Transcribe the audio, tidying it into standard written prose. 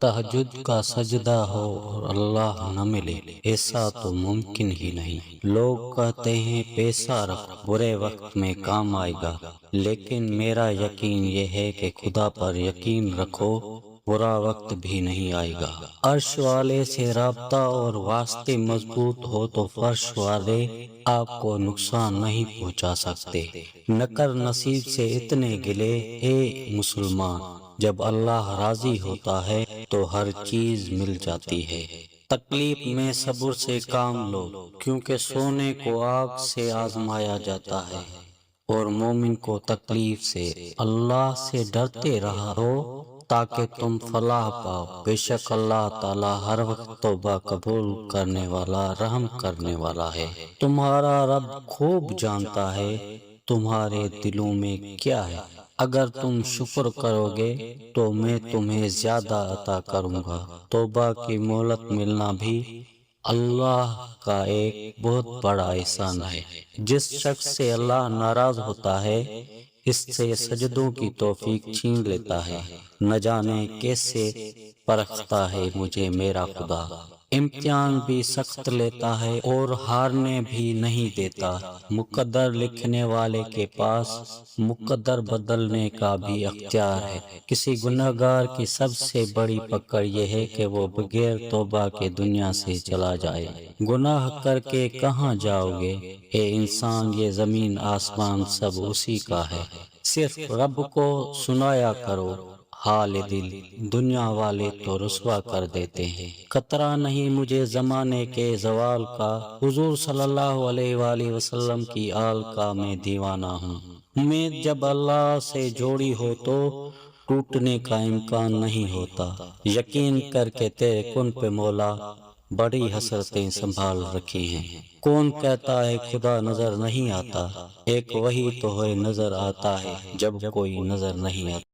تہجد کا سجدہ ہو اور اللہ نہ ملے، ایسا تو ممکن ہی نہیں۔ لوگ کہتے ہیں پیسہ رکھو، برے وقت میں کام آئے گا، لیکن میرا یقین یہ ہے کہ خدا پر یقین رکھو، برا وقت بھی نہیں آئے گا۔ عرش والے سے رابطہ اور واسطے مضبوط ہو تو فرش والے آپ کو نقصان نہیں پہنچا سکتے۔ نہ کر نصیب سے اتنے گلے، اے مسلمان، جب اللہ راضی ہوتا ہے تو ہر چیز مل جاتی ہے۔ تکلیف میں صبر سے کام لو، کیونکہ سونے کو آگ سے آزمایا جاتا ہے، اور مومن کو تکلیف سے۔ اللہ سے ڈرتے رہو تاکہ تم فلاح پاؤ، بے شک اللہ تعالی ہر وقت توبہ قبول کرنے والا، رحم کرنے والا ہے۔ تمہارا رب خوب جانتا ہے تمہارے دلوں میں کیا ہے۔ اگر تم شکر کرو گے تو میں تمہیں زیادہ عطا کروں گا۔ توبہ کی مہلت ملنا بھی اللہ کا ایک بہت بڑا احسان ہے۔ جس شخص سے اللہ ناراض ہوتا ہے، اس سے سجدوں کی توفیق چھین لیتا ہے۔ نہ جانے کیسے پرکھتا ہے مجھے میرا خدا، امتحان بھی سخت لیتا ہے اور ہارنے بھی نہیں دیتا۔ مقدر لکھنے والے کے پاس مقدر بدلنے کا بھی اختیار ہے۔ کسی گنہگار کی سب سے بڑی پکڑ یہ ہے کہ وہ بغیر توبہ کے دنیا سے چلا جائے۔ گناہ کر کے کہاں جاؤ گے؟ اے انسان، یہ زمین آسمان سب اسی کا ہے، صرف رب کو سنایا کرو حال دل، دنیا والے تو رسوا کر دیتے ہیں۔ خطرہ نہیں مجھے زمانے کے زوال کا، حضور صلی اللہ علیہ وآلہ وسلم کی آل کا میں دیوانہ ہوں۔ امید جب اللہ سے جوڑی ہو تو ٹوٹنے کا امکان نہیں ہوتا۔ یقین کر کے تیرے کن پہ مولا بڑی حسرتیں سنبھال رکھی ہیں۔ کون کہتا ہے خدا نظر نہیں آتا؟ ایک وہی تو ہے نظر آتا ہے جب کوئی نظر نہیں آتا۔